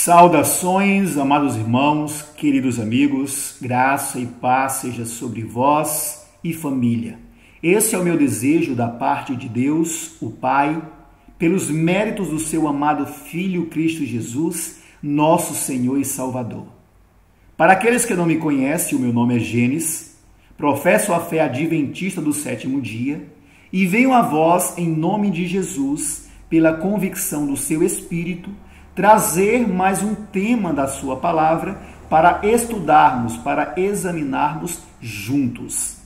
Saudações, amados irmãos, queridos amigos, graça e paz seja sobre vós e família. Esse é o meu desejo da parte de Deus, o Pai, pelos méritos do seu amado Filho Cristo Jesus, nosso Senhor e Salvador. Para aqueles que não me conhecem, o meu nome é Gênesis, professo a fé adventista do sétimo dia e venho a vós em nome de Jesus, pela convicção do seu Espírito, trazer mais um tema da sua palavra para estudarmos, para examinarmos juntos.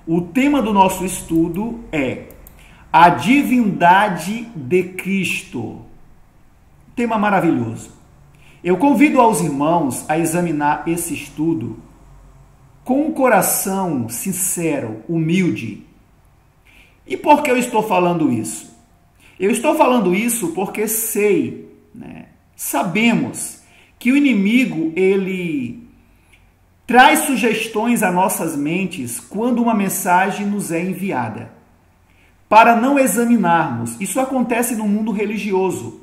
O tema do nosso estudo é a divindade de Cristo. Tema maravilhoso. Eu convido aos irmãos a examinar esse estudo com um coração sincero, humilde. E por que eu estou falando isso? Eu estou falando isso porque sabemos que o inimigo, ele traz sugestões a nossas mentes quando uma mensagem nos é enviada, para não examinarmos. Isso acontece no mundo religioso,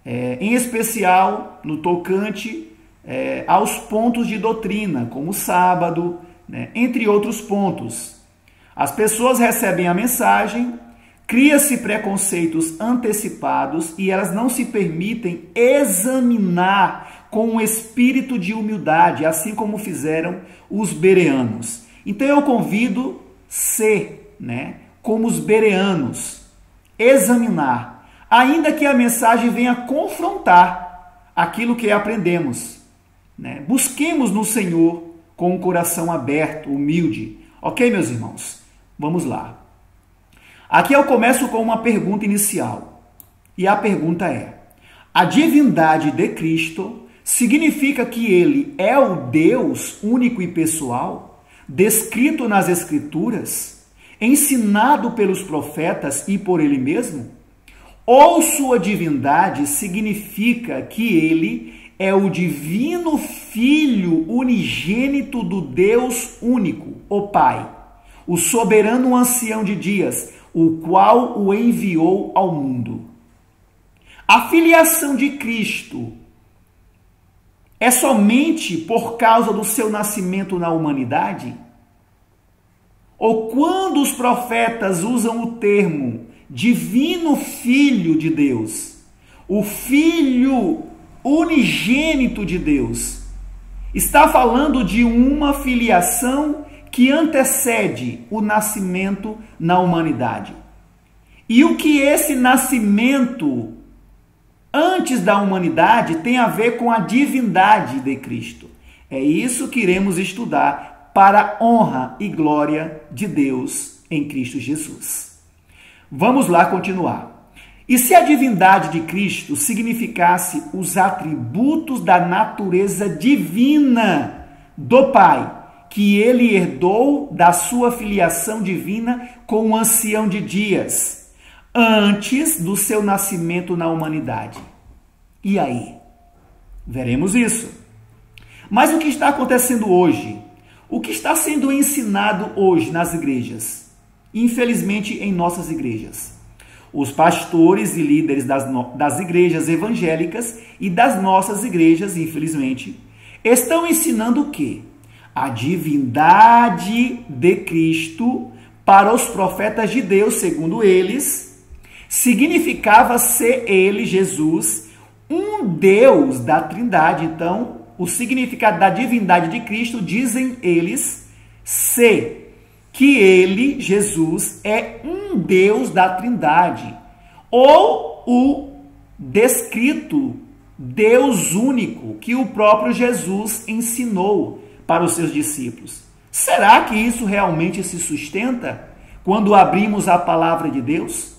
em especial no tocante aos pontos de doutrina, como o sábado, entre outros pontos. As pessoas recebem a mensagem, cria-se preconceitos antecipados e elas não se permitem examinar com um espírito de humildade, assim como fizeram os bereanos. Então eu convido como os bereanos, examinar, ainda que a mensagem venha confrontar aquilo que aprendemos. Busquemos no Senhor com um coração aberto, humilde. Ok, meus irmãos? Vamos lá. Aqui eu começo com uma pergunta inicial. E a pergunta é: a divindade de Cristo significa que ele é o Deus único e pessoal, descrito nas Escrituras, ensinado pelos profetas e por ele mesmo? Ou sua divindade significa que ele é o divino Filho unigênito do Deus único, o Pai, o soberano ancião de dias, o qual o enviou ao mundo? A filiação de Cristo é somente por causa do seu nascimento na humanidade? Ou quando os profetas usam o termo divino Filho de Deus, o Filho unigênito de Deus, está falando de uma filiação que antecede o nascimento na humanidade. E o que esse nascimento antes da humanidade tem a ver com a divindade de Cristo? É isso que iremos estudar para a honra e glória de Deus em Cristo Jesus. Vamos lá continuar. E se a divindade de Cristo significasse os atributos da natureza divina do Pai, que ele herdou da sua filiação divina com o ancião de dias, antes do seu nascimento na humanidade? E aí? Veremos isso. Mas o que está acontecendo hoje? O que está sendo ensinado hoje nas igrejas? Infelizmente, em nossas igrejas. Os pastores e líderes das igrejas evangélicas e das nossas igrejas, infelizmente, estão ensinando o quê? A divindade de Cristo para os profetas de Deus, segundo eles, significava ser ele, Jesus, um Deus da Trindade. Então, o significado da divindade de Cristo, dizem eles, ser que ele, Jesus, é um Deus da Trindade, ou o descrito Deus único que o próprio Jesus ensinou para os seus discípulos. Será que isso realmente se sustenta quando abrimos a palavra de Deus?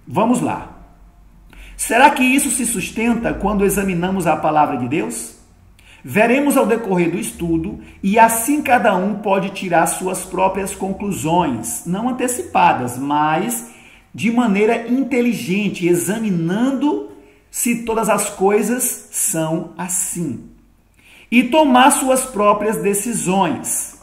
Vamos lá. Será que isso se sustenta quando examinamos a palavra de Deus? Veremos ao decorrer do estudo e assim cada um pode tirar suas próprias conclusões, não antecipadas, mas de maneira inteligente, examinando se todas as coisas são assim, e tomar suas próprias decisões.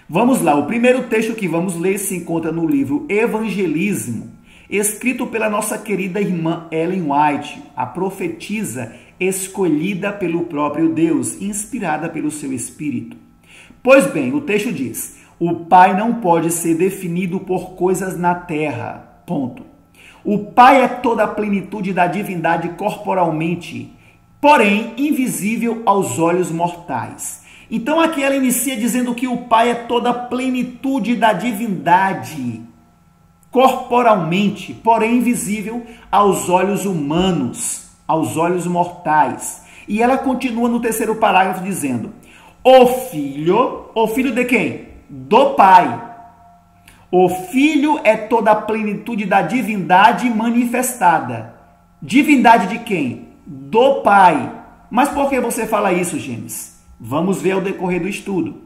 Vamos lá, o primeiro texto que vamos ler se encontra no livro Evangelismo, escrito pela nossa querida irmã Ellen White, a profetisa escolhida pelo próprio Deus, inspirada pelo seu Espírito. Pois bem, o texto diz: o Pai não pode ser definido por coisas na terra. Ponto. O Pai é toda a plenitude da divindade corporalmente, porém invisível aos olhos mortais. Então aqui ela inicia dizendo que o Pai é toda a plenitude da divindade corporalmente, porém invisível aos olhos humanos, aos olhos mortais. E ela continua no terceiro parágrafo dizendo: o filho de quem? Do Pai. O Filho é toda a plenitude da divindade manifestada. Divindade de quem? Do Pai. Mas por que você fala isso, Gênesis? Vamos ver ao decorrer do estudo.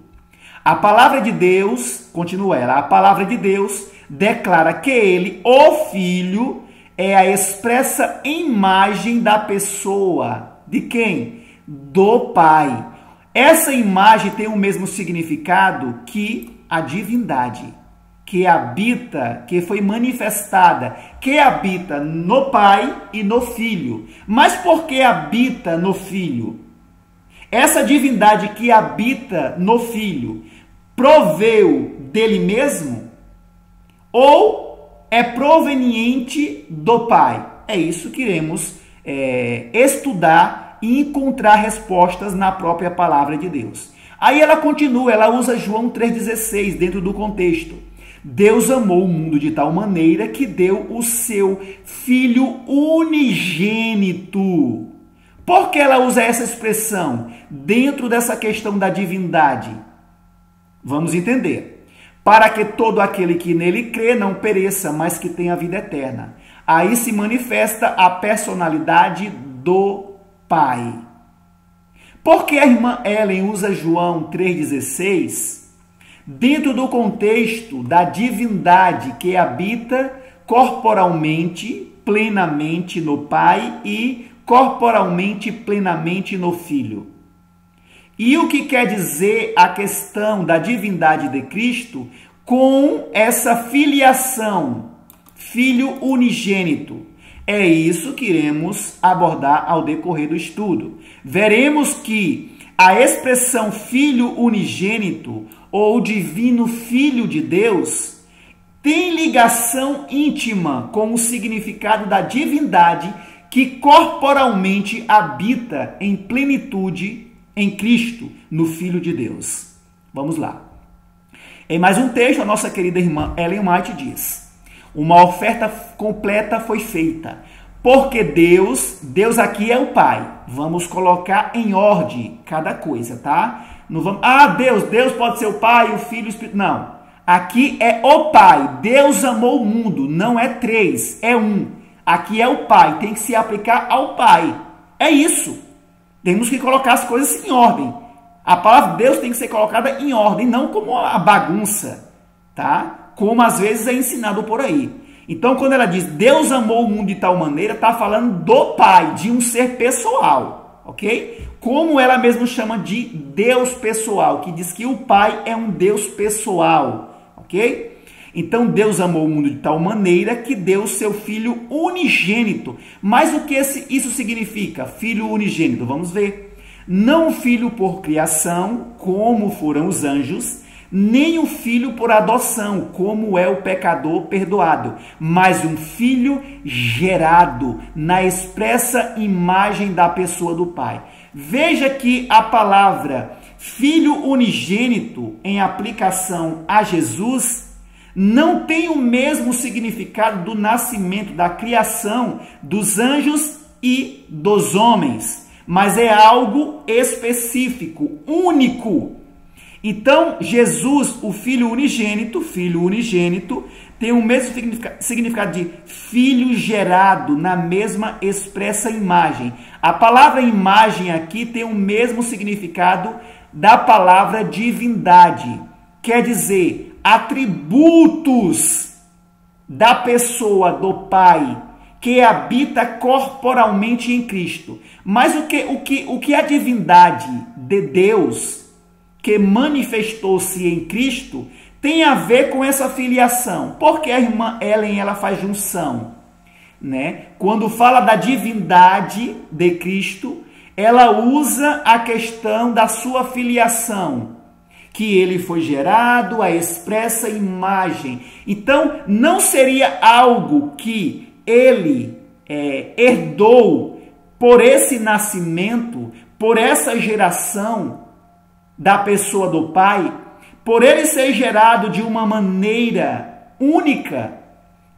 A palavra de Deus, continua ela, a palavra de Deus declara que ele, o Filho, é a expressa imagem da pessoa. De quem? Do Pai. Essa imagem tem o mesmo significado que a divindade, que habita, que foi manifestada, que habita no Pai e no Filho. Mas por que habita no Filho? Essa divindade que habita no Filho proveu dele mesmo ou é proveniente do Pai? É isso que iremos estudar e encontrar respostas na própria palavra de Deus. Aí ela continua, ela usa João 3,16 dentro do contexto. Deus amou o mundo de tal maneira que deu o seu Filho unigênito. Por que ela usa essa expressão dentro dessa questão da divindade? Vamos entender. Para que todo aquele que nele crê não pereça, mas que tenha vida eterna. Aí se manifesta a personalidade do Pai. Por que a irmã Ellen usa João 3,16 dentro do contexto da divindade que habita corporalmente, plenamente no Pai e corporalmente, plenamente no Filho? E o que quer dizer a questão da divindade de Cristo com essa filiação, Filho unigênito? É isso que iremos abordar ao decorrer do estudo. Veremos que a expressão Filho unigênito ou Divino Filho de Deus tem ligação íntima com o significado da divindade que corporalmente habita em plenitude em Cristo, no Filho de Deus. Vamos lá. Em mais um texto, a nossa querida irmã Ellen White diz: uma oferta completa foi feita, porque Deus aqui é o Pai. Vamos colocar em ordem cada coisa, tá? Não vamos, Deus pode ser o Pai, o Filho e o Espírito. Não. Aqui é o Pai. Deus amou o mundo. Não é três, é um. Aqui é o Pai. Tem que se aplicar ao Pai. É isso. Temos que colocar as coisas em ordem. A palavra de Deus tem que ser colocada em ordem, não como a bagunça, tá? Como às vezes é ensinado por aí. Então, quando ela diz Deus amou o mundo de tal maneira, está falando do Pai, de um ser pessoal, ok? Como ela mesma chama de Deus pessoal, que diz que o Pai é um Deus pessoal, ok? Então, Deus amou o mundo de tal maneira que deu o seu Filho unigênito. Mas o que isso significa, Filho unigênito? Vamos ver. Não filho por criação, como foram os anjos, nem o filho por adoção, como é o pecador perdoado, mas um filho gerado na expressa imagem da pessoa do Pai. Veja que a palavra Filho unigênito, em aplicação a Jesus, não tem o mesmo significado do nascimento, da criação dos anjos e dos homens, mas é algo específico, único. Então, Jesus, o Filho unigênito, tem o mesmo significado de filho gerado na mesma expressa imagem. A palavra imagem aqui tem o mesmo significado da palavra divindade, quer dizer, atributos da pessoa do Pai que habita corporalmente em Cristo. Mas o que a divindade de Deus que manifestou-se em Cristo tem a ver com essa filiação. Porque a irmã Ellen ela faz junção, né? Quando fala da divindade de Cristo, ela usa a questão da sua filiação, que ele foi gerado à expressa imagem. Então, não seria algo que ele herdou por esse nascimento, por essa geração da pessoa do Pai, por ele ser gerado de uma maneira única,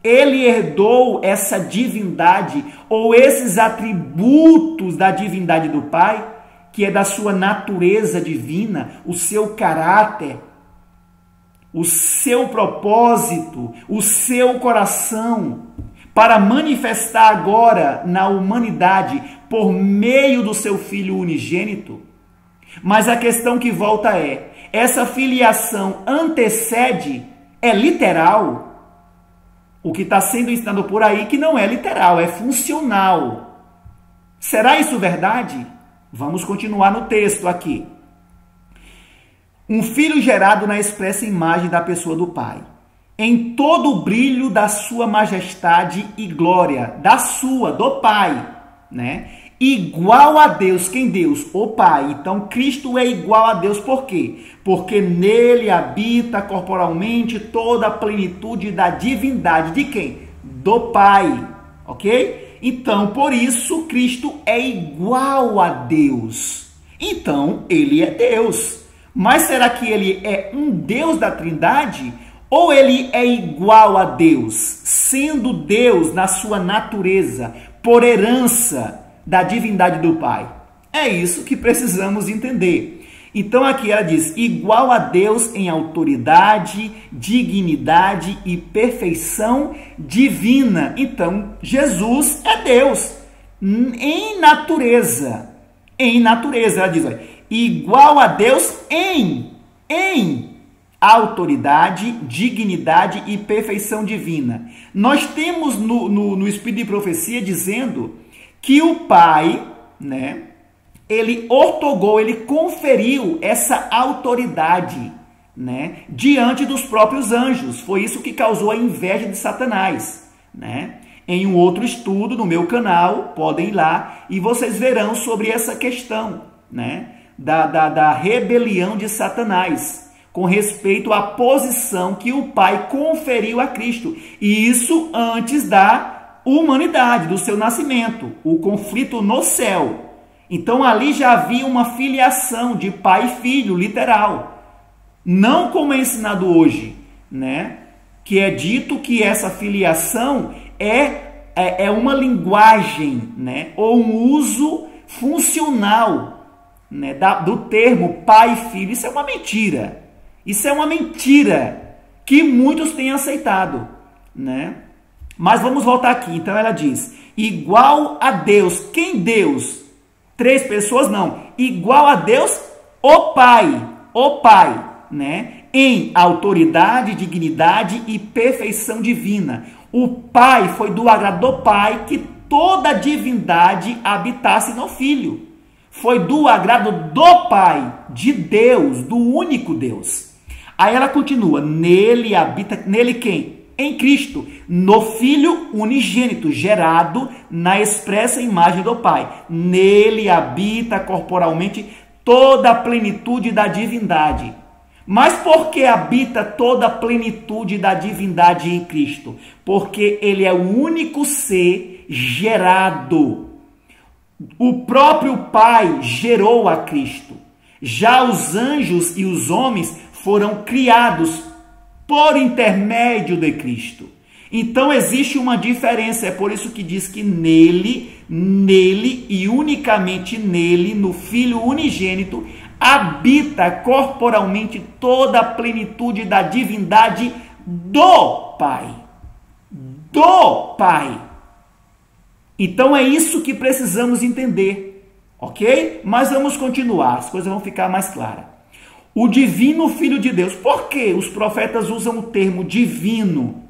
ele herdou essa divindade ou esses atributos da divindade do Pai, que é da sua natureza divina, o seu caráter, o seu propósito, o seu coração, para manifestar agora na humanidade por meio do seu Filho unigênito. Mas a questão que volta é, essa filiação antecede, é literal? O que está sendo ensinado por aí que não é literal, é funcional. Será isso verdade? Vamos continuar no texto aqui. Um filho gerado na expressa imagem da pessoa do Pai, em todo o brilho da sua majestade e glória, do Pai, né? Igual a Deus, quem Deus? O Pai. Então Cristo é igual a Deus, por quê? Porque nele habita corporalmente toda a plenitude da divindade. De quem? Do Pai, ok? Então, por isso, Cristo é igual a Deus. Então, ele é Deus. Mas será que ele é um Deus da Trindade? Ou ele é igual a Deus, sendo Deus na sua natureza, por herança da divindade do Pai? É isso que precisamos entender. Então aqui ela diz, igual a Deus em autoridade, dignidade e perfeição divina. Então Jesus é Deus em natureza. Em natureza, ela diz, olha, igual a Deus em autoridade, dignidade e perfeição divina. Nós temos no Espírito de Profecia dizendo que o Pai, né, ele ortogou, ele conferiu essa autoridade, né, diante dos próprios anjos. Foi isso que causou a inveja de Satanás, né? Em um outro estudo no meu canal, podem ir lá e vocês verão sobre essa questão, né, da rebelião de Satanás com respeito à posição que o Pai conferiu a Cristo. E isso antes da humanidade, do seu nascimento, o conflito no céu. Então ali já havia uma filiação de pai e filho, literal. Não como é ensinado hoje, né? Que é dito que essa filiação é uma linguagem, né? Ou um uso funcional, né? Do termo pai e filho. Isso é uma mentira. Isso é uma mentira que muitos têm aceitado, né? Mas vamos voltar aqui. Então ela diz, igual a Deus. Quem Deus? 3 pessoas? Não. Igual a Deus, o Pai, né? Em autoridade, dignidade e perfeição divina. O Pai, foi do agrado do Pai que toda a divindade habitasse no Filho. Foi do agrado do Pai, de Deus, do único Deus. Aí ela continua, nele habita, nele quem? Em Cristo, no Filho unigênito, gerado na expressa imagem do Pai. Nele habita corporalmente toda a plenitude da divindade. Mas por que habita toda a plenitude da divindade em Cristo? Porque ele é o único ser gerado. O próprio Pai gerou a Cristo. Já os anjos e os homens foram criados por intermédio de Cristo. Então existe uma diferença, é por isso que diz que nele e unicamente nele, no Filho unigênito, habita corporalmente toda a plenitude da divindade do Pai. Do Pai. Então é isso que precisamos entender, ok? Mas vamos continuar, as coisas vão ficar mais claras. O divino Filho de Deus. Por que os profetas usam o termo divino?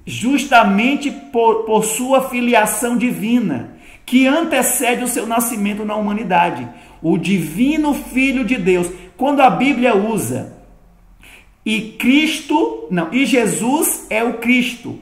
Justamente por sua filiação divina, que antecede o seu nascimento na humanidade. O divino Filho de Deus. Quando a Bíblia usa E Jesus é o Cristo.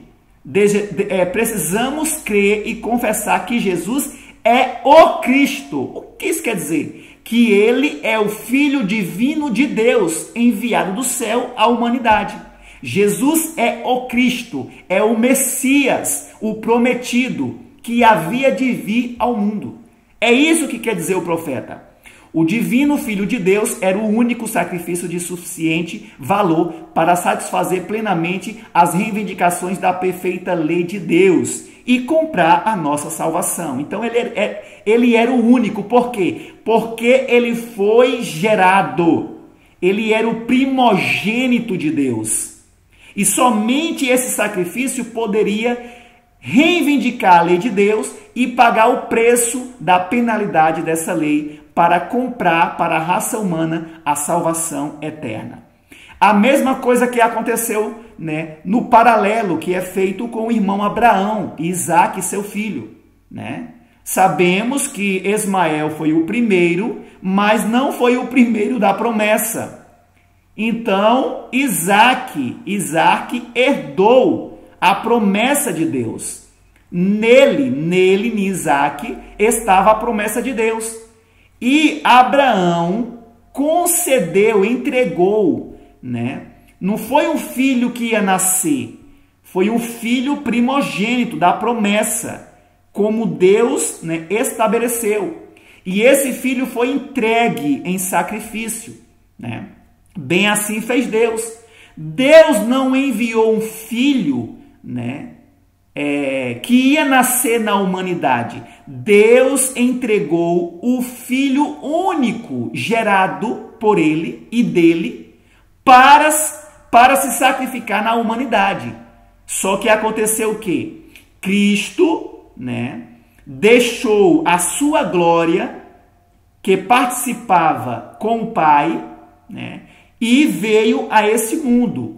Precisamos crer e confessar que Jesus é o Cristo. O que isso quer dizer? Que ele é o Filho divino de Deus, enviado do céu à humanidade. Jesus é o Cristo, é o Messias, o prometido, que havia de vir ao mundo. É isso que quer dizer o profeta. O divino Filho de Deus era o único sacrifício de suficiente valor para satisfazer plenamente as reivindicações da perfeita lei de Deus e comprar a nossa salvação. Então ele era o único. Por quê? Porque ele foi gerado. Ele era o primogênito de Deus. E somente esse sacrifício poderia reivindicar a lei de Deus e pagar o preço da penalidade dessa lei para comprar para a raça humana a salvação eterna. A mesma coisa que aconteceu, né, no paralelo que é feito com o irmão Abraão, Isaque, seu filho, né? Sabemos que Ismael foi o primeiro, mas não foi o primeiro da promessa. Então, Isaque herdou a promessa de Deus. Nele, em Isaque, estava a promessa de Deus. E Abraão concedeu, entregou, né? Não foi um filho que ia nascer, foi um filho primogênito da promessa, como Deus, né, estabeleceu. E esse filho foi entregue em sacrifício, né? Bem assim fez Deus. Deus não enviou um filho, né, que ia nascer na humanidade. Deus entregou o Filho único, gerado por ele e dele, para se sacrificar na humanidade. Só que aconteceu o quê? Cristo, né, deixou a sua glória, que participava com o Pai, né, e veio a esse mundo.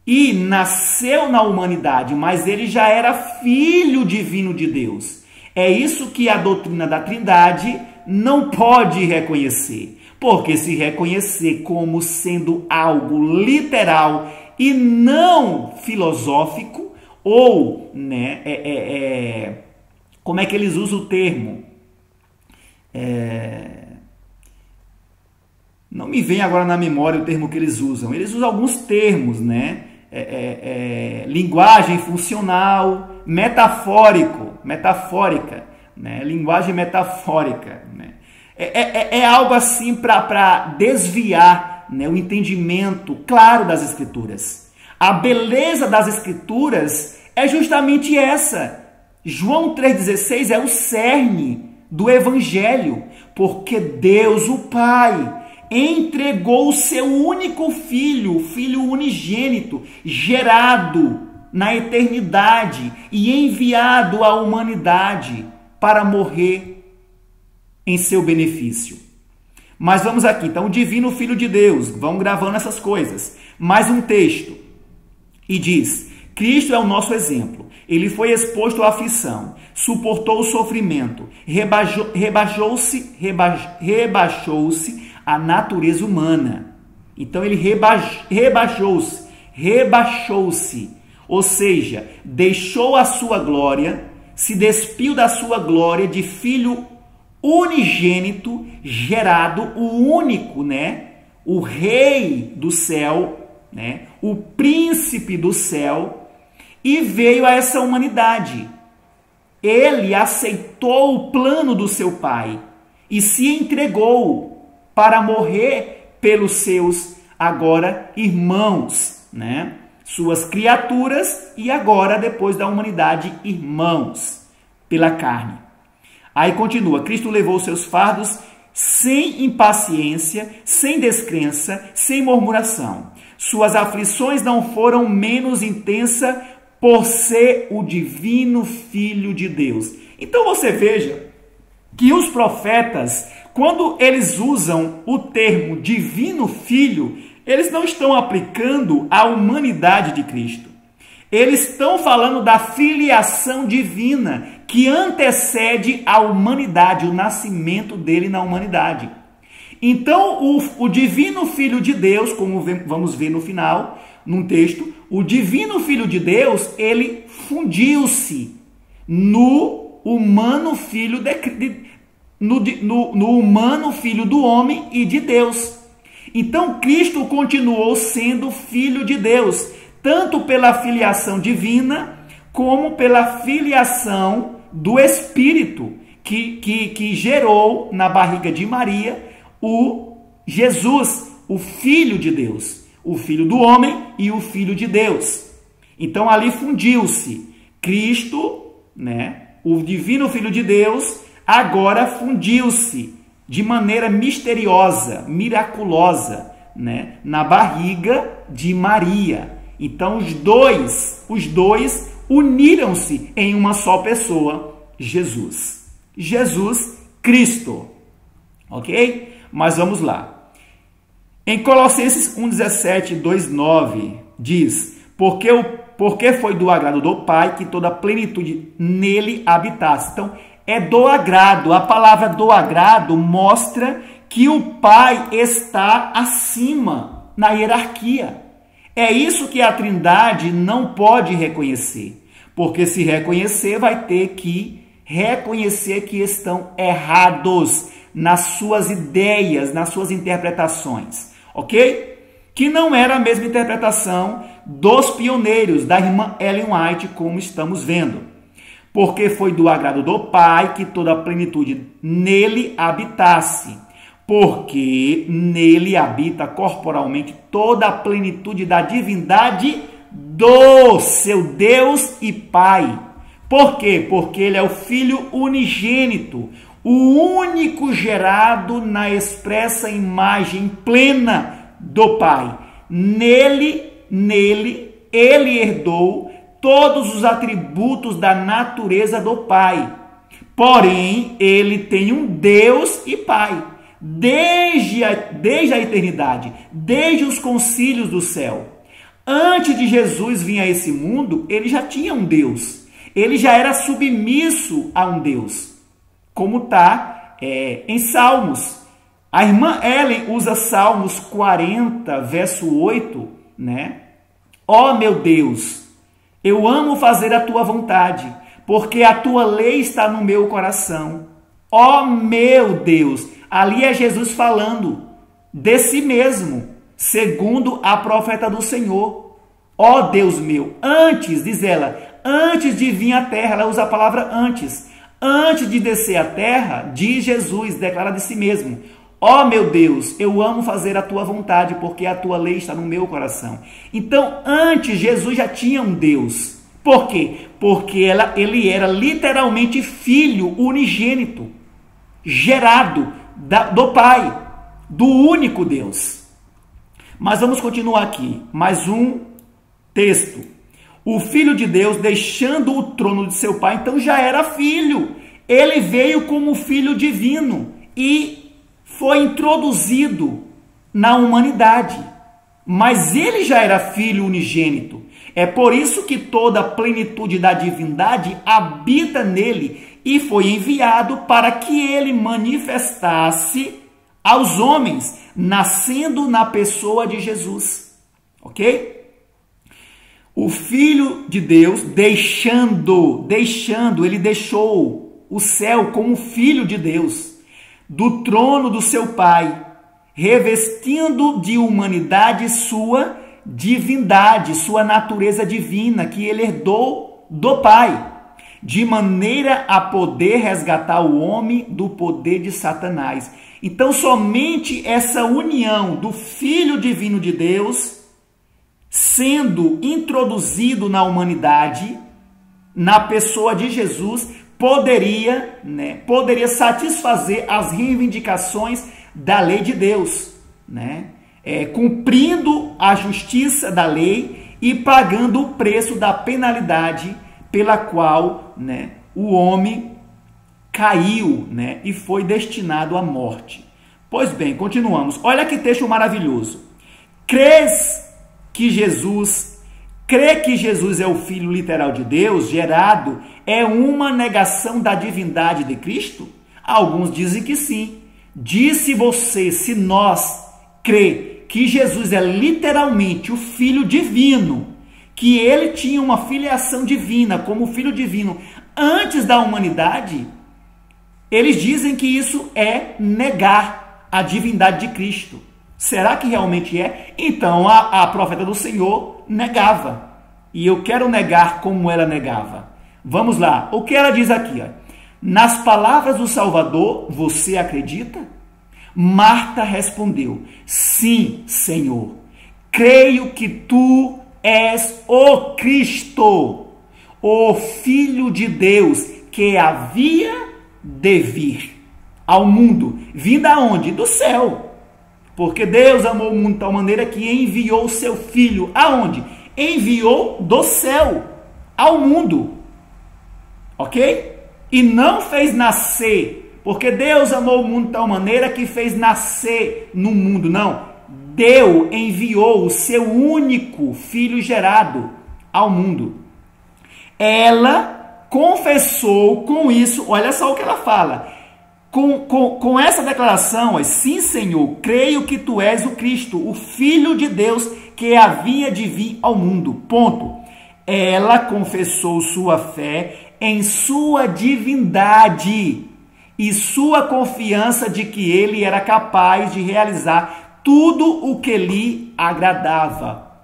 E nasceu na humanidade, mas ele já era filho divino de Deus. É isso que a doutrina da Trindade não pode reconhecer. Porque se reconhecer como sendo algo literal e não filosófico, ou, né, como é que eles usam o termo? Não me vem agora na memória o termo que eles usam. Eles usam alguns termos, né? Linguagem funcional, metafórica, né? Linguagem metafórica, né? Algo assim para desviar, né, o entendimento claro das Escrituras. A beleza das Escrituras é justamente essa. João 3,16 é o cerne do Evangelho, porque Deus, o Pai, entregou o seu único filho, filho unigênito, gerado na eternidade e enviado à humanidade para morrer em seu benefício. Mas vamos aqui, então, o divino Filho de Deus, vão gravando essas coisas. Mais um texto, e diz: Cristo é o nosso exemplo. Ele foi exposto à aflição, suportou o sofrimento, rebaixou-se a natureza humana. Então ele rebaixou-se, ou seja, deixou a sua glória, se despiu da sua glória de filho unigênito, gerado, o único, né? O rei do céu, né? O príncipe do céu, e veio a essa humanidade. Ele aceitou o plano do seu Pai e se entregou para morrer pelos seus, agora, irmãos, né? Suas criaturas e agora, depois da humanidade, irmãos, pela carne. Aí continua: Cristo levou seus fardos sem impaciência, sem descrença, sem murmuração. Suas aflições não foram menos intensas por ser o divino Filho de Deus. Então você veja que os profetas, quando eles usam o termo divino filho, eles não estão aplicando à humanidade de Cristo. Eles estão falando da filiação divina que antecede a humanidade, o nascimento dele na humanidade. Então, o divino Filho de Deus, como vamos ver no final, num texto, o divino Filho de Deus, ele fundiu-se no humano Filho no humano Filho do homem e de Deus. Então, Cristo continuou sendo Filho de Deus, tanto pela filiação divina, como pela filiação do Espírito, que gerou na barriga de Maria o Jesus, o Filho de Deus, o Filho do homem e o Filho de Deus. Então ali fundiu-se Cristo, né, o divino Filho de Deus, agora fundiu-se de maneira misteriosa, miraculosa, né, na barriga de Maria. Então os dois uniram-se em uma só pessoa, Jesus. Jesus Cristo. Ok? Mas vamos lá. Em Colossenses 1,17, 2,9 diz: porque foi do agrado do Pai que toda a plenitude nele habitasse. Então, é do agrado. A palavra do agrado mostra que o Pai está acima na hierarquia. É isso que a Trindade não pode reconhecer. Porque se reconhecer, vai ter que reconhecer que estão errados nas suas ideias, nas suas interpretações, ok? Que não era a mesma interpretação dos pioneiros, da irmã Ellen White, como estamos vendo. Porque foi do agrado do Pai que toda a plenitude nele habitasse, porque nele habita corporalmente toda a plenitude da divindade do seu Deus e Pai. Por quê? Porque ele é o Filho unigênito, o único gerado na expressa imagem plena do Pai. Nele, ele herdou todos os atributos da natureza do Pai. Porém, ele tem um Deus e Pai, desde a eternidade, desde os concílios do céu. Antes de Jesus vir a esse mundo, ele já tinha um Deus. Ele já era submisso a um Deus. Como está em Salmos. A irmã Ellen usa Salmos 40, verso 8, né? Ó meu Deus, eu amo fazer a tua vontade, porque a tua lei está no meu coração. Ó meu Deus, ali é Jesus falando de si mesmo, segundo a profeta do Senhor. Ó Deus meu, antes, diz ela, antes de vir à terra, ela usa a palavra antes. Antes de descer à terra, diz Jesus, declara de si mesmo: ó meu Deus, eu amo fazer a tua vontade, porque a tua lei está no meu coração. Então, antes, Jesus já tinha um Deus. Por quê? Porque ele era literalmente filho unigênito, gerado do Pai, do único Deus. Mas vamos continuar aqui. Mais um texto. O Filho de Deus, deixando o trono de seu Pai, então já era filho. Ele veio como filho divino e foi introduzido na humanidade. Mas ele já era filho unigênito. É por isso que toda a plenitude da divindade habita nele e foi enviado para que ele manifestasse aos homens, nascendo na pessoa de Jesus. Ok? O Filho de Deus, ele deixou o céu como filho de Deus, do trono do seu Pai, revestindo de humanidade sua divindade, sua natureza divina, que ele herdou do Pai, de maneira a poder resgatar o homem do poder de Satanás. Então, somente essa união do Filho divino de Deus sendo introduzido na humanidade, na pessoa de Jesus, poderia satisfazer as reivindicações da lei de Deus, né? Cumprindo a justiça da lei e pagando o preço da penalidade pela qual, né, o homem caiu, né, e foi destinado à morte. Pois bem, continuamos. Olha que texto maravilhoso. Crê que Jesus é o Filho literal de Deus, gerado, é uma negação da divindade de Cristo? Alguns dizem que sim. Disse você, se nós crê que Jesus é literalmente o Filho divino, que ele tinha uma filiação divina como Filho divino antes da humanidade, eles dizem que isso é negar a divindade de Cristo. Será que realmente é? Então a profeta do Senhor negava. E eu quero negar como ela negava. Vamos lá. O que ela diz aqui? Ó. Nas palavras do Salvador, você acredita? Marta respondeu: sim, Senhor. Creio que tu és o Cristo, o Filho de Deus, que havia de vir ao mundo. Vindo aonde? Do céu. Porque Deus amou o mundo de tal maneira que enviou o seu Filho. Aonde? Enviou do céu ao mundo. Ok? E não fez nascer, porque Deus amou o mundo de tal maneira que fez nascer no mundo. Não. Deus enviou o seu único Filho gerado ao mundo. Ela confessou com isso, olha só o que ela fala. Com essa declaração, sim, Senhor, creio que tu és o Cristo, o Filho de Deus que havia de vir ao mundo. Ponto. Ela confessou sua fé em sua divindade e sua confiança de que ele era capaz de realizar tudo o que lhe agradava.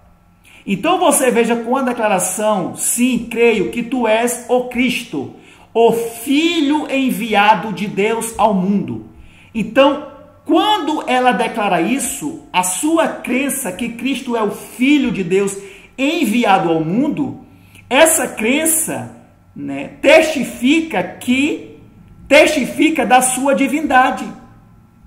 Então você veja com a declaração, sim, creio que tu és o Cristo, o Filho enviado de Deus ao mundo. Então, quando ela declara isso, a sua crença que Cristo é o Filho de Deus enviado ao mundo, essa crença, né, testifica da sua divindade.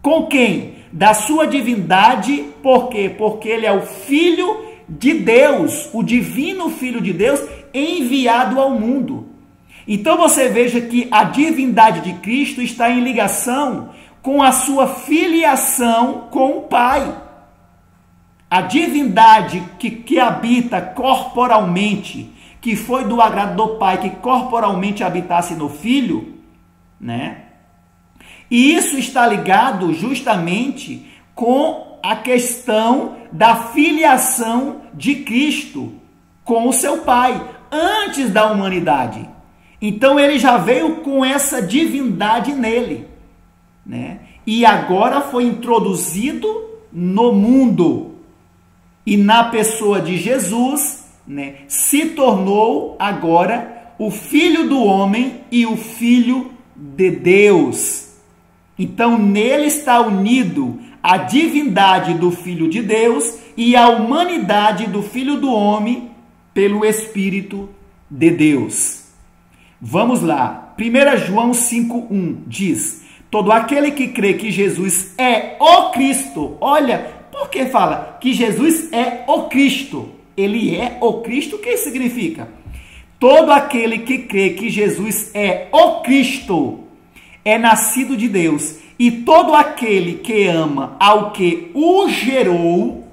Com quem? Da sua divindade, por quê? Porque ele é o Filho de Deus, o divino Filho de Deus enviado ao mundo. Então você veja que a divindade de Cristo está em ligação com a sua filiação com o Pai. A divindade que habita corporalmente, que foi do agrado do Pai, que corporalmente habitasse no Filho, né? E isso está ligado justamente com a questão da filiação de Cristo com o seu Pai, antes da humanidade. Então ele já veio com essa divindade nele, né? E agora foi introduzido no mundo. E na pessoa de Jesus, né, se tornou agora o Filho do homem e o Filho de Deus. Então nele está unido a divindade do Filho de Deus e a humanidade do Filho do homem pelo Espírito de Deus. Vamos lá. 1 João 5,1 diz: todo aquele que crê que Jesus é o Cristo. Olha, por que fala que Jesus é o Cristo? Ele é o Cristo, o que significa? Todo aquele que crê que Jesus é o Cristo é nascido de Deus. E todo aquele que ama ao que o gerou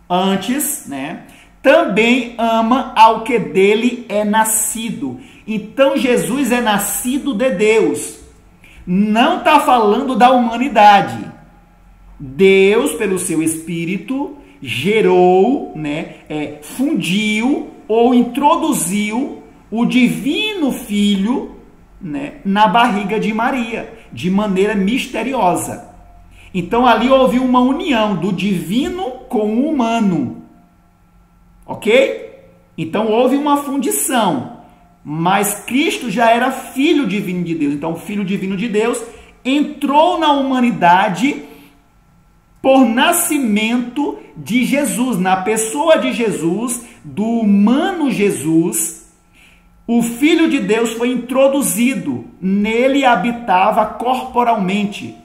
antes, né, também ama ao que dele é nascido. Então Jesus é nascido de Deus. Não está falando da humanidade. Deus, pelo seu Espírito, gerou, né, fundiu ou introduziu o divino Filho, né, na barriga de Maria, de maneira misteriosa. Então ali houve uma união do divino com o humano. Ok? Então houve uma fundição. Mas Cristo já era Filho divino de Deus. Então o Filho divino de Deus entrou na humanidade por nascimento de Jesus, na pessoa de Jesus, do humano Jesus. O Filho de Deus foi introduzido, nele habitava corporalmente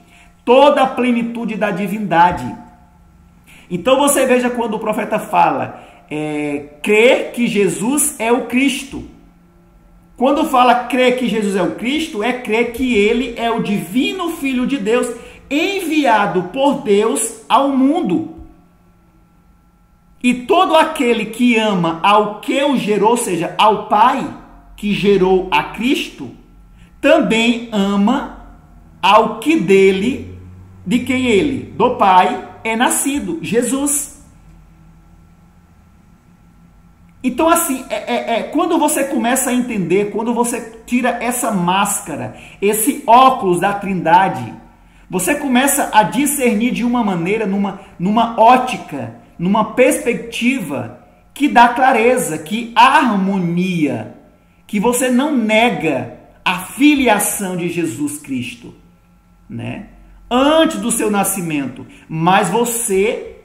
toda a plenitude da divindade. Então você veja quando o profeta fala, crer que Jesus é o Cristo. Quando fala crer que Jesus é o Cristo, é crer que ele é o divino Filho de Deus, enviado por Deus ao mundo. E todo aquele que ama ao que o gerou, ou seja, ao Pai que gerou a Cristo, também ama ao que dele de quem ele, do Pai, é nascido, Jesus. Então, assim, quando você começa a entender, quando você tira essa máscara, esse óculos da Trindade, você começa a discernir de uma maneira, numa ótica, numa perspectiva que dá clareza, que há harmonia, que você não nega a filiação de Jesus Cristo, né? Antes do seu nascimento, mas você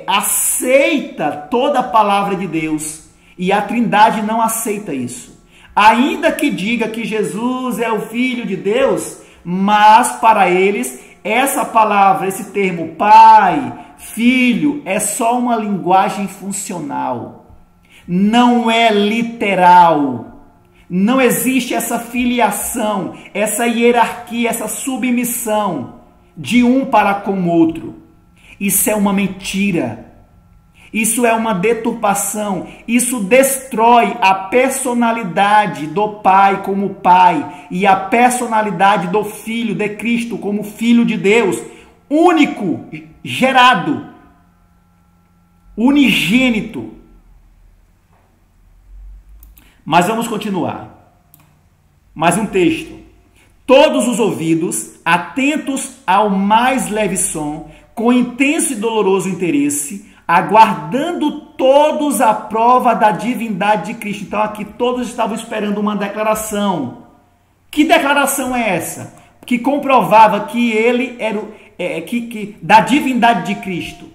aceita toda a palavra de Deus, e a Trindade não aceita isso. Ainda que diga que Jesus é o Filho de Deus, mas para eles essa palavra, esse termo Pai, Filho, é só uma linguagem funcional. Não é literal. Não existe essa filiação, essa hierarquia, essa submissão de um para com o outro. Isso é uma mentira. Isso é uma deturpação. Isso destrói a personalidade do Pai como Pai e a personalidade do Filho de Cristo como Filho de Deus, único, gerado, unigênito. Mas vamos continuar. Mais um texto. Todos os ouvidos, atentos ao mais leve som, com intenso e doloroso interesse, aguardando todos a prova da divindade de Cristo. Então aqui todos estavam esperando uma declaração. Que declaração é essa? Que comprovava que ele era da divindade de Cristo.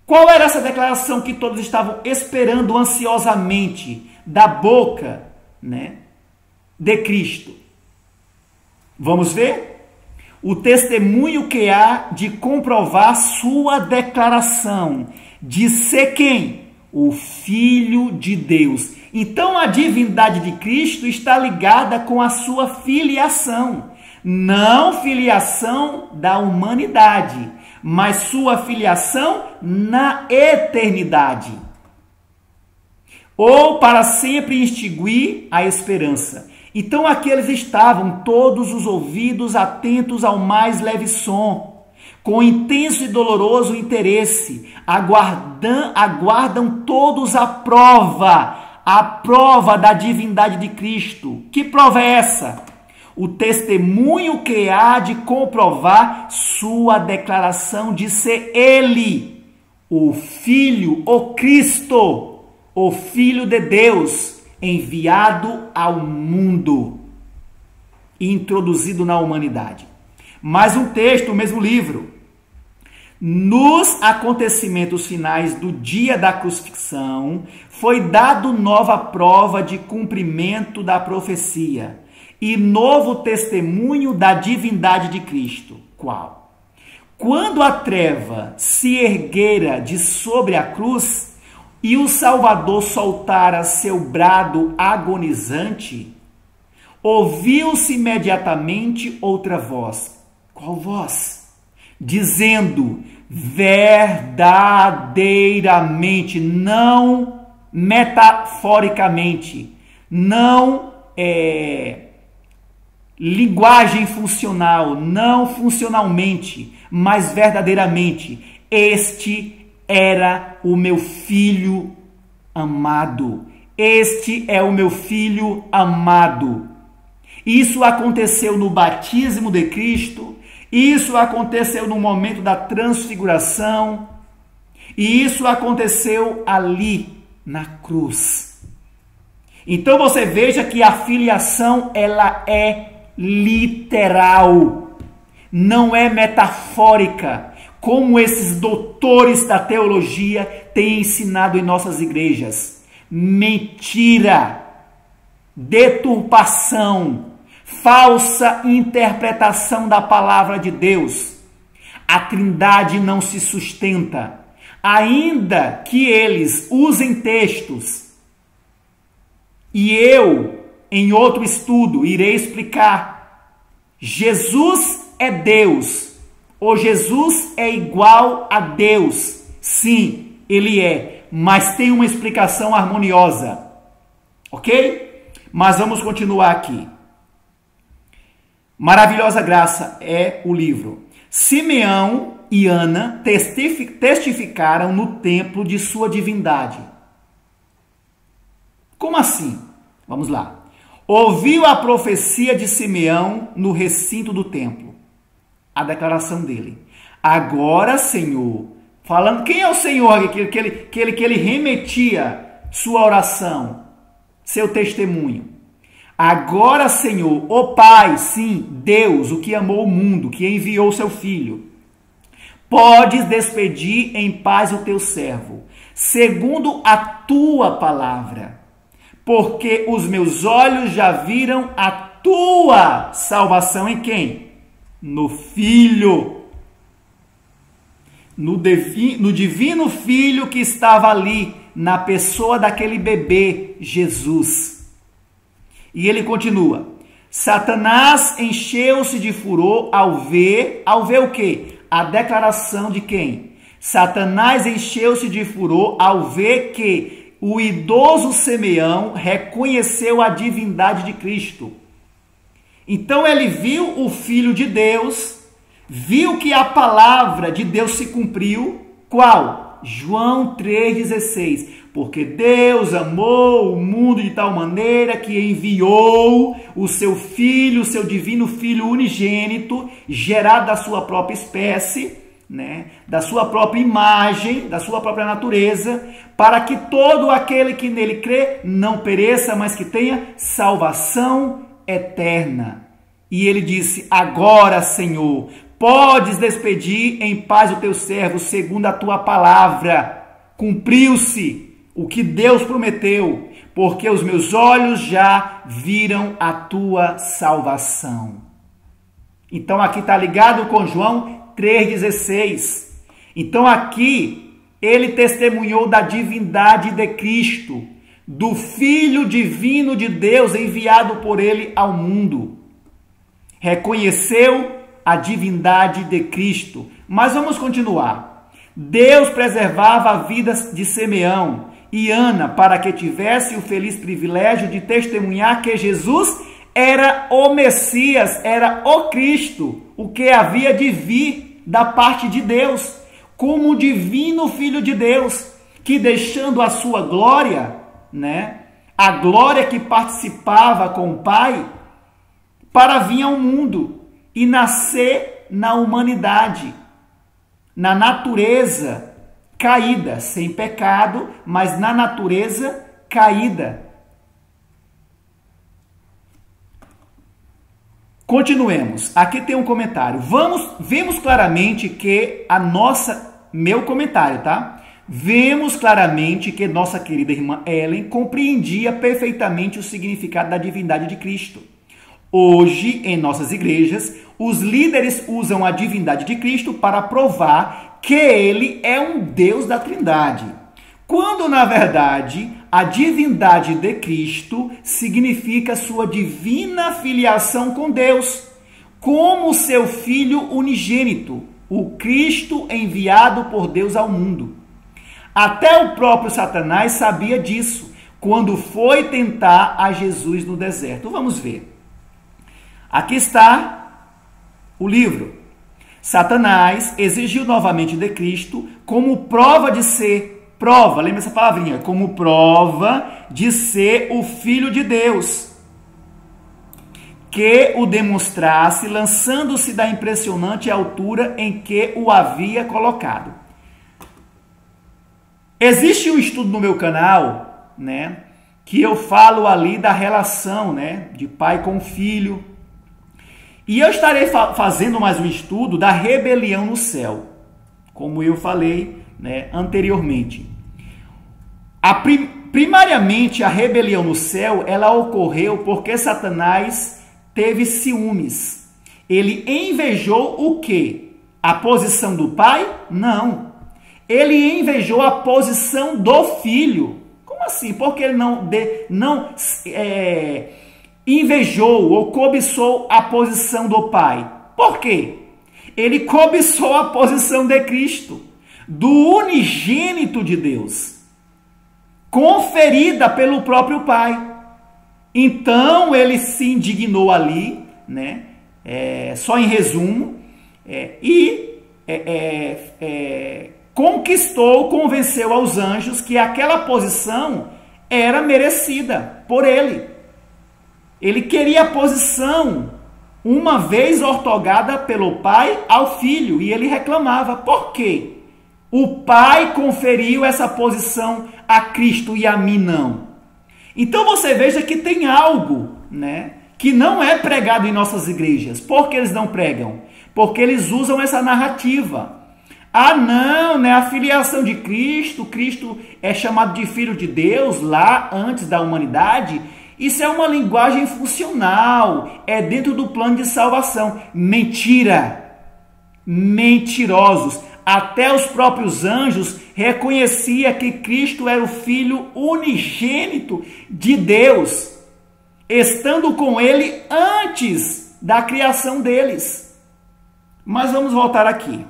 Qual era essa declaração que todos estavam esperando ansiosamente da boca, né, de Cristo? Vamos ver? O testemunho que há de comprovar sua declaração de ser quem? O Filho de Deus. Então a divindade de Cristo está ligada com a sua filiação. Não filiação da humanidade, mas sua filiação na eternidade. Ou para sempre extinguir a esperança. Então aqui eles estavam, todos os ouvidos atentos ao mais leve som, com intenso e doloroso interesse, aguardam todos a prova da divindade de Cristo. Que prova é essa? O testemunho que há de comprovar sua declaração de ser Ele, o Filho, o Cristo, o Filho de Deus, enviado ao mundo e introduzido na humanidade. Mais um texto, o mesmo livro. Nos acontecimentos finais do dia da crucifixão, foi dado nova prova de cumprimento da profecia e novo testemunho da divindade de Cristo. Qual? Quando a treva se erguera de sobre a cruz, e o Salvador soltara seu brado agonizante, ouviu-se imediatamente outra voz. Qual voz? Dizendo, verdadeiramente, não metaforicamente, não linguagem funcional, não funcionalmente, mas verdadeiramente, este era o meu filho amado. Este é o meu filho amado. Isso aconteceu no batismo de Cristo. Isso aconteceu no momento da transfiguração. E isso aconteceu ali na cruz. Então você veja que a filiação ela é literal. Não é metafórica, como esses doutores da teologia têm ensinado em nossas igrejas. Mentira, deturpação, falsa interpretação da palavra de Deus. A Trindade não se sustenta, ainda que eles usem textos. E eu, em outro estudo, irei explicar. Jesus é Deus. Ou Jesus é igual a Deus. Sim, ele é, mas tem uma explicação harmoniosa. Ok? Mas vamos continuar aqui. Maravilhosa Graça é o livro. Simeão e Ana testificaram no templo de sua divindade. Como assim? Vamos lá. Ouviu a profecia de Simeão no recinto do templo. A declaração dele. Agora, Senhor, falando, quem é o Senhor que ele remetia sua oração, seu testemunho? Agora, Senhor, ó Pai, sim, Deus, o que amou o mundo, que enviou seu Filho, podes despedir em paz o teu servo, segundo a tua palavra, porque os meus olhos já viram a tua salvação em quem? No Filho. No divino Filho que estava ali, na pessoa daquele bebê, Jesus. E ele continua, Satanás encheu-se de furor ao ver o quê? A declaração de quem? Satanás encheu-se de furor ao ver que o idoso Simeão reconheceu a divindade de Cristo. Então ele viu o Filho de Deus, viu que a palavra de Deus se cumpriu. Qual? João 3,16. Porque Deus amou o mundo de tal maneira que enviou o seu Filho, o seu divino Filho unigênito, gerado da sua própria espécie, né, da sua própria imagem, da sua própria natureza, para que todo aquele que nele crê não pereça, mas que tenha salvação eterna. E ele disse, agora, Senhor, podes despedir em paz o teu servo, segundo a tua palavra. Cumpriu-se o que Deus prometeu, porque os meus olhos já viram a tua salvação. Então aqui está ligado com João 3,16. Então aqui ele testemunhou da divindade de Cristo, do Filho divino de Deus enviado por ele ao mundo. Reconheceu a divindade de Cristo. Mas vamos continuar. Deus preservava a vida de Simeão e Ana para que tivesse o feliz privilégio de testemunhar que Jesus era o Messias, era o Cristo, o que havia de vir da parte de Deus, como o divino Filho de Deus, que deixando a sua glória, né, a glória que participava com o Pai, para vir ao mundo e nascer na humanidade, na natureza caída, sem pecado, mas na natureza caída. Continuemos. Aqui tem um comentário. Vemos claramente que meu comentário, tá? Vemos claramente que nossa querida irmã Ellen compreendia perfeitamente o significado da divindade de Cristo. Hoje, em nossas igrejas, os líderes usam a divindade de Cristo para provar que ele é um Deus da Trindade, quando, na verdade, a divindade de Cristo significa sua divina filiação com Deus, como seu Filho unigênito, o Cristo enviado por Deus ao mundo. Até o próprio Satanás sabia disso, quando foi tentar a Jesus no deserto. Vamos ver. Aqui está o livro. Satanás exigiu novamente de Cristo como prova de ser, lembra essa palavrinha, como prova de ser o Filho de Deus, que o demonstrasse, lançando-se da impressionante altura em que o havia colocado. Existe um estudo no meu canal, né, que eu falo ali da relação, né, de pai com filho. E eu estarei fazendo mais um estudo da rebelião no céu, como eu falei, né, anteriormente. Primariamente, a rebelião no céu, ela ocorreu porque Satanás teve ciúmes. Ele invejou o quê? A posição do pai? Não. Ele invejou a posição do filho. Como assim? Porque ele não invejou ou cobiçou a posição do Pai. Por quê? Ele cobiçou a posição de Cristo, do unigênito de Deus, conferida pelo próprio Pai. Então ele se indignou ali, né? Só em resumo, convenceu aos anjos que aquela posição era merecida por ele. Ele queria a posição, uma vez ortogada pelo Pai ao Filho, e ele reclamava. Por quê? O Pai conferiu essa posição a Cristo e a mim não. Então você veja que tem algo, né, que não é pregado em nossas igrejas. Por que eles não pregam? Porque eles usam essa narrativa. Ah, não, né? A filiação de Cristo, Cristo é chamado de Filho de Deus lá antes da humanidade. Isso é uma linguagem funcional, é dentro do plano de salvação. Mentira! Mentirosos! Até os próprios anjos reconheciam que Cristo era o Filho unigênito de Deus, estando com ele antes da criação deles. Mas vamos voltar aqui.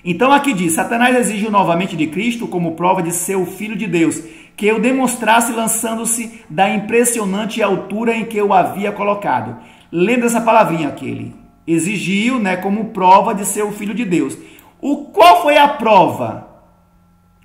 Então aqui diz, Satanás exigiu novamente de Cristo como prova de ser o Filho de Deus, que eu demonstrasse lançando-se da impressionante altura em que eu havia colocado. Lembra essa palavrinha que ele exigiu, né, como prova de ser o Filho de Deus. Qual foi a prova?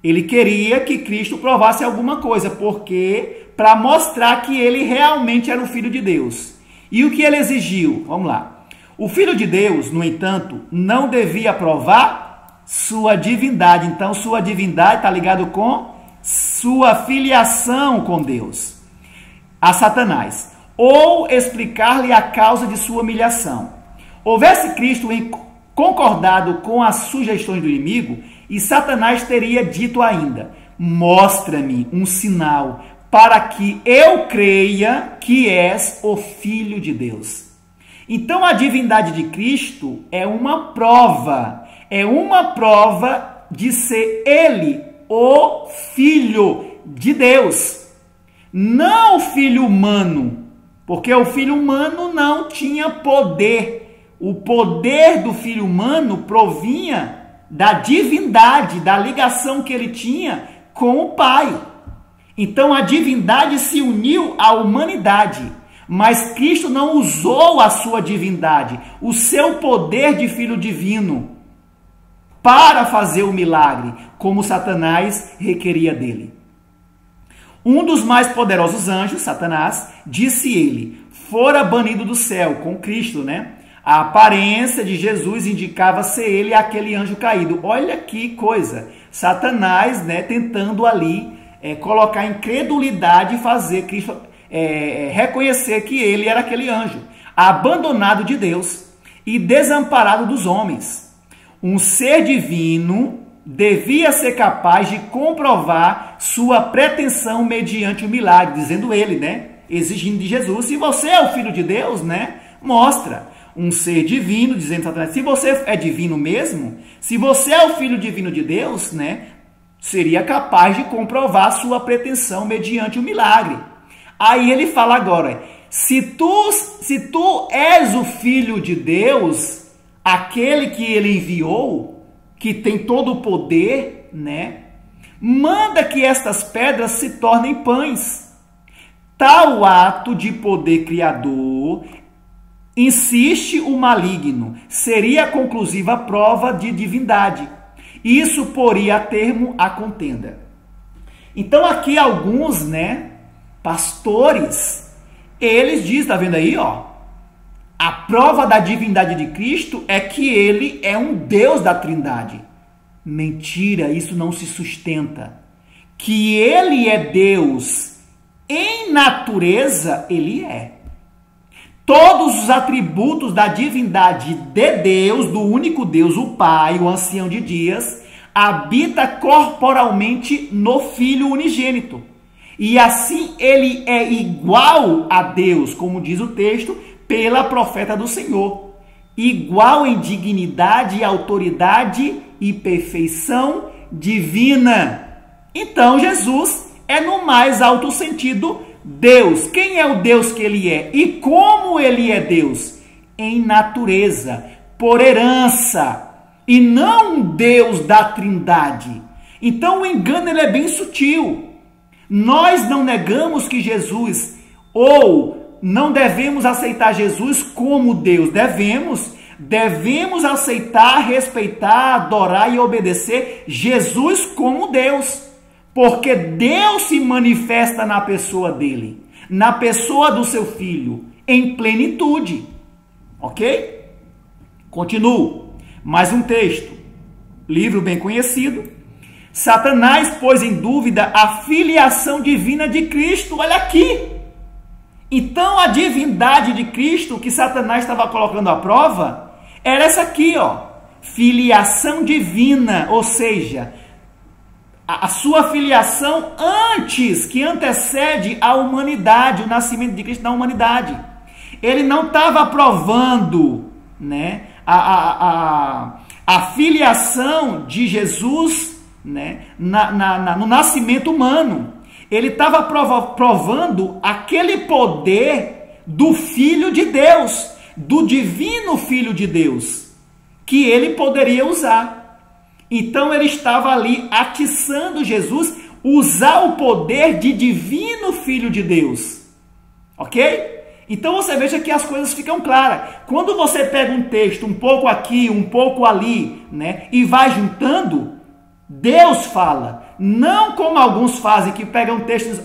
Ele queria que Cristo provasse alguma coisa, porque para mostrar que ele realmente era o Filho de Deus. E o que ele exigiu? Vamos lá. O Filho de Deus, no entanto, não devia provar sua divindade. Então, sua divindade está ligado com sua filiação com Deus, a Satanás, ou explicar-lhe a causa de sua humilhação. Houvesse Cristo concordado com as sugestões do inimigo, e Satanás teria dito ainda: mostra-me um sinal para que eu creia que és o Filho de Deus. Então a divindade de Cristo é uma prova de ser ele o Filho de Deus, não o filho humano, porque o filho humano não tinha poder. O poder do filho humano provinha da divindade, da ligação que ele tinha com o Pai. Então a divindade se uniu à humanidade, mas Cristo não usou a sua divindade, o seu poder de filho divino, para fazer o milagre, como Satanás requeria dele. Um dos mais poderosos anjos, Satanás, disse ele, fora banido do céu com Cristo, né? A aparência de Jesus indicava ser ele aquele anjo caído. Olha que coisa! Satanás, né, tentando ali colocar incredulidade e fazer Cristo reconhecer que ele era aquele anjo, abandonado de Deus e desamparado dos homens. Um ser divino devia ser capaz de comprovar sua pretensão mediante o milagre, dizendo ele, né, exigindo de Jesus, se você é o Filho de Deus, né, mostra. Um ser divino, dizendo Satanás, se você é divino mesmo, se você é o Filho divino de Deus, né, seria capaz de comprovar sua pretensão mediante o milagre. Aí ele fala agora, se tu és o Filho de Deus, aquele que ele enviou, que tem todo o poder, né, manda que estas pedras se tornem pães. Tal ato de poder criador, insiste o maligno, seria a conclusiva prova de divindade. Isso poria a termo a contenda. Então aqui alguns, né, pastores, eles dizem, tá vendo aí, ó, a prova da divindade de Cristo é que ele é um Deus da Trindade. Mentira, isso não se sustenta. Que ele é Deus em natureza, ele é. Todos os atributos da divindade de Deus, do único Deus, o Pai, o ancião de dias, habita corporalmente no Filho unigênito. E assim ele é igual a Deus, como diz o texto, pela profeta do Senhor. Igual em dignidade, autoridade e perfeição divina. Então Jesus é no mais alto sentido Deus. Quem é o Deus que ele é? E como ele é Deus? Em natureza, por herança, e não um Deus da Trindade. Então o engano ele é bem sutil. Nós não negamos que Jesus, ou não devemos aceitar Jesus como Deus. Devemos, devemos aceitar, respeitar, adorar e obedecer Jesus como Deus, porque Deus se manifesta na pessoa dele, na pessoa do seu Filho, em plenitude. Ok? Continuo. Mais um texto. Livro bem conhecido. Satanás pôs em dúvida a filiação divina de Cristo. Olha aqui. Então a divindade de Cristo que Satanás estava colocando à prova era essa aqui, ó. Filiação divina, ou seja, a sua filiação antes, que antecede a humanidade, o nascimento de Cristo na humanidade. Ele não estava provando, né, a filiação de Jesus, né, no nascimento humano. Ele estava provando aquele poder do Filho de Deus, do divino Filho de Deus, que ele poderia usar. Então ele estava ali atiçando Jesus usar o poder de divino Filho de Deus. Ok? Então você veja que as coisas ficam claras. Quando você pega um texto um pouco aqui, um pouco ali, né, e vai juntando, Deus fala. Não como alguns fazem, que pegam textos,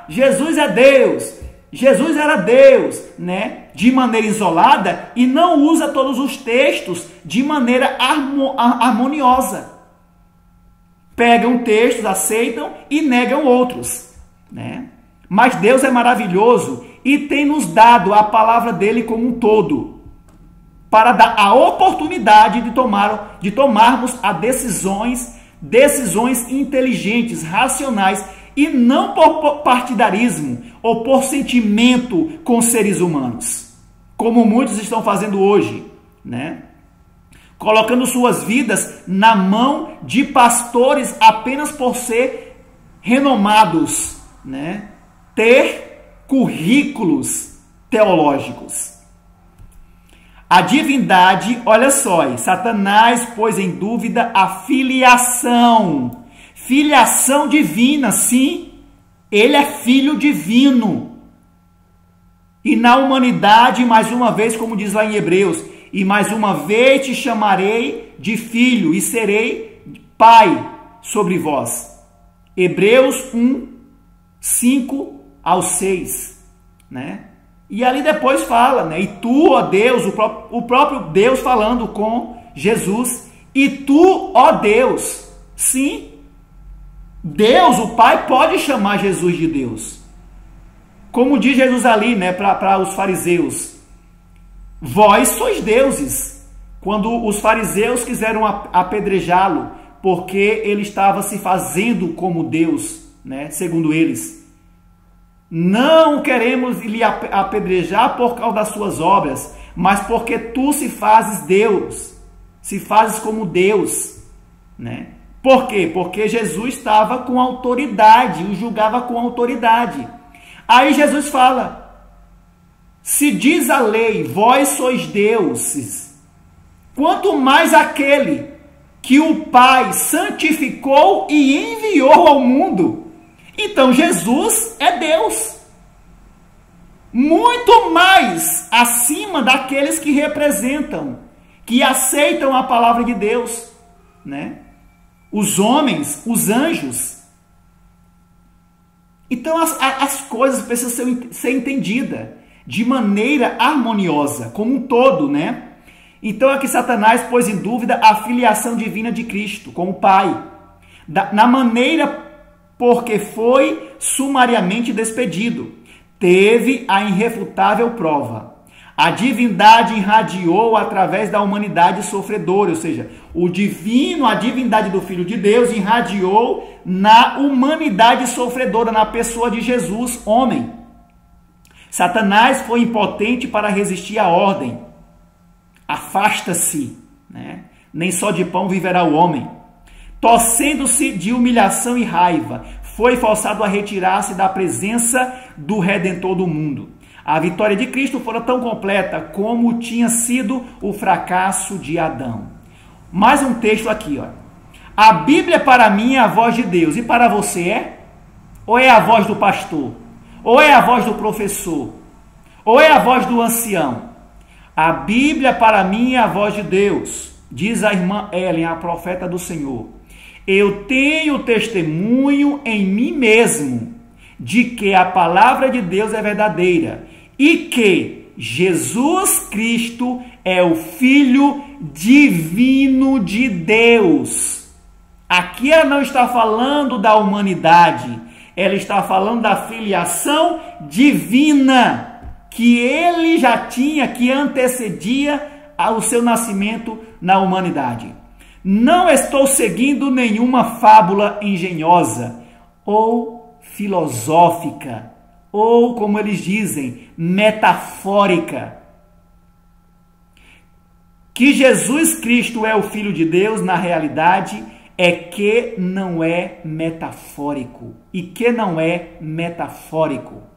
Jesus é Deus, Jesus era Deus, né, de maneira isolada, e não usa todos os textos de maneira harmoniosa. Pegam textos, aceitam e negam outros, né? Mas Deus é maravilhoso e tem nos dado a palavra dele como um todo, para dar a oportunidade de tomarmos decisões inteligentes, racionais, e não por partidarismo ou por sentimento com seres humanos, como muitos estão fazendo hoje, né? Colocando suas vidas na mão de pastores apenas por ser renomados, né? Ter currículos teológicos. A divindade, olha só, Satanás pôs em dúvida a filiação. Filiação divina, sim. Ele é filho divino. E na humanidade, mais uma vez, como diz lá em Hebreus, e mais uma vez te chamarei de filho e serei pai sobre vós. Hebreus 1, 5 ao 6, né? E ali depois fala, né? E tu, ó Deus, o próprio Deus falando com Jesus, e tu, ó Deus, sim, Deus, o Pai, pode chamar Jesus de Deus. Como diz Jesus ali, né, para os fariseus, vós sois deuses. Quando os fariseus quiseram apedrejá-lo, porque ele estava se fazendo como Deus, né, segundo eles. Não queremos lhe apedrejar por causa das suas obras, mas porque tu se fazes Deus, se fazes como Deus, né? Por quê? Porque Jesus estava com autoridade, o julgava com autoridade. Aí Jesus fala, se diz a lei, vós sois deuses, quanto mais aquele que o Pai santificou e enviou ao mundo. Então Jesus é Deus, muito mais acima daqueles que representam, que aceitam a palavra de Deus, né? Os homens, os anjos. Então as coisas precisam ser entendidas de maneira harmoniosa, como um todo, né? Então aqui Satanás pôs em dúvida a filiação divina de Cristo como Pai, na maneira porque foi sumariamente despedido. Teve a irrefutável prova. A divindade irradiou através da humanidade sofredora, ou seja, a divindade do Filho de Deus irradiou na humanidade sofredora, na pessoa de Jesus, homem. Satanás foi impotente para resistir à ordem. Afasta-se, né? Nem só de pão viverá o homem. Torcendo-se de humilhação e raiva, foi forçado a retirar-se da presença do Redentor do mundo. A vitória de Cristo fora tão completa como tinha sido o fracasso de Adão. Mais um texto aqui, ó. A Bíblia para mim é a voz de Deus, e para você é? Ou é a voz do pastor? Ou é a voz do professor? Ou é a voz do ancião? A Bíblia para mim é a voz de Deus, diz a irmã Ellen, a profeta do Senhor. Eu tenho testemunho em mim mesmo de que a palavra de Deus é verdadeira e que Jesus Cristo é o Filho divino de Deus. Aqui ela não está falando da humanidade, ela está falando da filiação divina que ele já tinha, que antecedia ao seu nascimento na humanidade. Não estou seguindo nenhuma fábula engenhosa ou filosófica, ou, como eles dizem, metafórica. Que Jesus Cristo é o Filho de Deus, na realidade, é que não é metafórico. E que não é metafórico.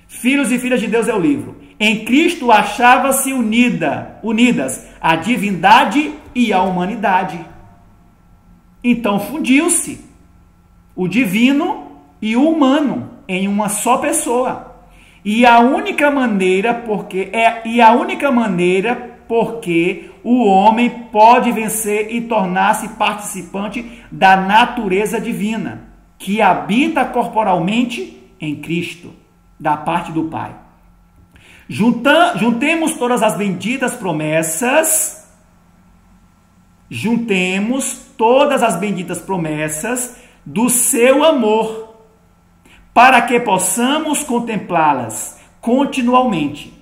Filhos e Filhas de Deus é o livro. Em Cristo achava-se unidas a divindade e a humanidade. Então fundiu-se o divino e o humano em uma só pessoa. E a única maneira porque o homem pode vencer e tornar-se participante da natureza divina, que habita corporalmente em Cristo, da parte do Pai. Juntemos todas as benditas promessas, do seu amor, para que possamos contemplá-las continuamente.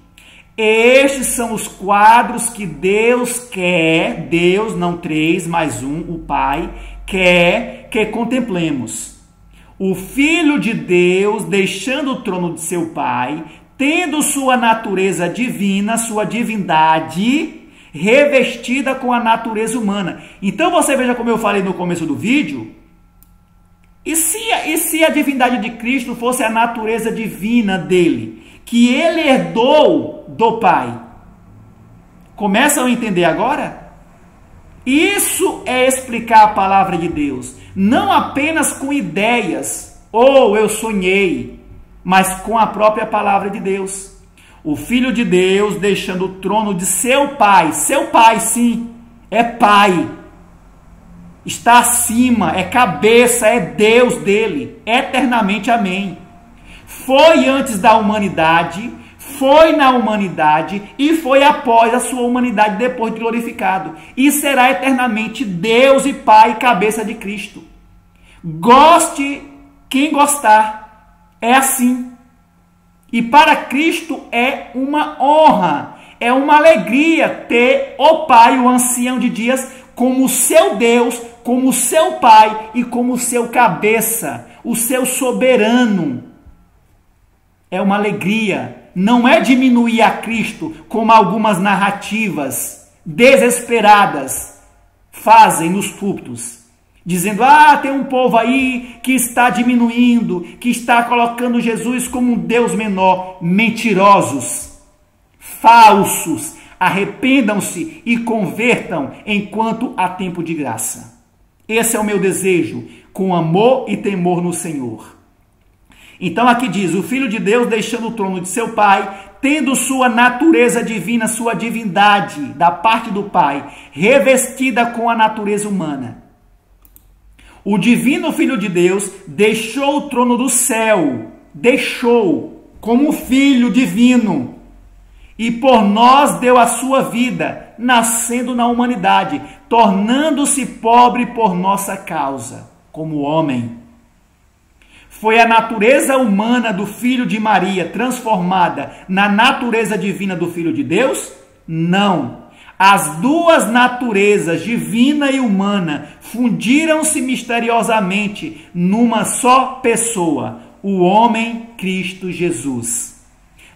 Estes são os quadros que Deus quer, Deus, não três, mais um, o Pai, quer que contemplemos. O Filho de Deus, deixando o trono de seu Pai, tendo sua natureza divina, sua divindade, revestida com a natureza humana. Então você veja como eu falei no começo do vídeo, e se a divindade de Cristo fosse a natureza divina dele, que ele herdou do Pai? Começam a entender agora? Isso é explicar a palavra de Deus, não apenas com ideias, ou eu sonhei, mas com a própria palavra de Deus. O Filho de Deus deixando o trono de seu Pai sim, é Pai, está acima, é cabeça, é Deus dele, eternamente, amém. Foi antes da humanidade, foi na humanidade e foi após a sua humanidade, depois de glorificado. E será eternamente Deus e Pai, cabeça de Cristo. Goste quem gostar, é assim. E para Cristo é uma honra, é uma alegria ter o Pai, o ancião de dias, como seu Deus, como seu Pai e como seu cabeça, o seu soberano. É uma alegria, não é diminuir a Cristo, como algumas narrativas desesperadas fazem nos púlpitos, dizendo, tem um povo aí que está diminuindo, que está colocando Jesus como um Deus menor. Mentirosos, falsos, arrependam-se e convertam enquanto há tempo de graça. Esse é o meu desejo, com amor e temor no Senhor. Então aqui diz, o Filho de Deus deixando o trono de seu Pai, tendo sua natureza divina, sua divindade da parte do Pai, revestida com a natureza humana. O divino Filho de Deus deixou o trono do céu, deixou como Filho divino, e por nós deu a sua vida, nascendo na humanidade, tornando-se pobre por nossa causa, como homem. Foi a natureza humana do Filho de Maria transformada na natureza divina do Filho de Deus? Não. As duas naturezas, divina e humana, fundiram-se misteriosamente numa só pessoa, o homem Cristo Jesus.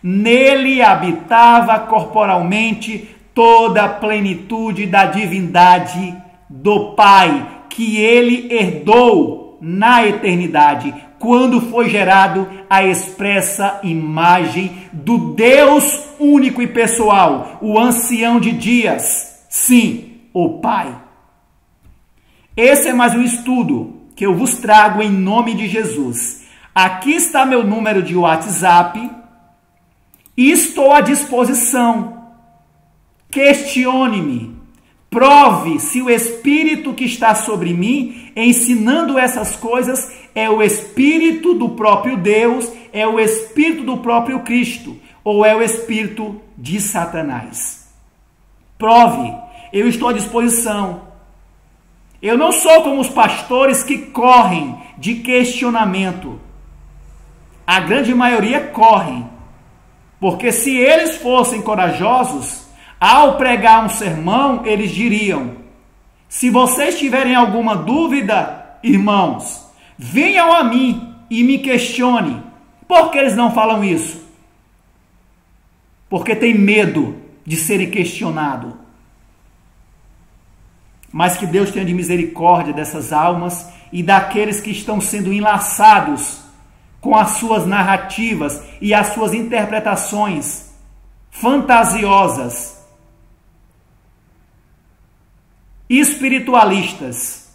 Nele habitava corporalmente toda a plenitude da divindade do Pai, que ele herdou na eternidade, quando foi gerado a expressa imagem do Deus único e pessoal, o ancião de dias, sim, o Pai. Esse é mais um estudo que eu vos trago em nome de Jesus. Aqui está meu número de WhatsApp E estou à disposição. Questione-me. Prove se o Espírito que está sobre mim, ensinando essas coisas, é o Espírito do próprio Deus, é o Espírito do próprio Cristo, ou é o Espírito de Satanás. Prove, eu estou à disposição. Eu não sou como os pastores que correm de questionamento. A grande maioria correm, porque se eles fossem corajosos, ao pregar um sermão, eles diriam: se vocês tiverem alguma dúvida, irmãos, venham a mim e me questione. Por que eles não falam isso? Porque tem medo de serem questionados. Mas que Deus tenha de misericórdia dessas almas e daqueles que estão sendo enlaçados com as suas narrativas e as suas interpretações fantasiosas, espiritualistas.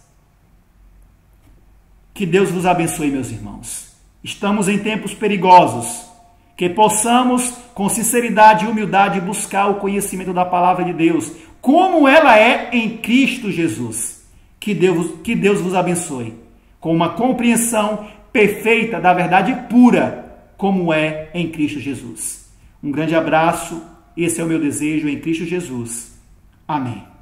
Que Deus vos abençoe, meus irmãos. Estamos em tempos perigosos. Que possamos, com sinceridade e humildade, buscar o conhecimento da palavra de Deus, como ela é em Cristo Jesus. Que Deus vos abençoe, com uma compreensão perfeita da verdade pura, como é em Cristo Jesus. Um grande abraço. Esse é o meu desejo em Cristo Jesus. Amém.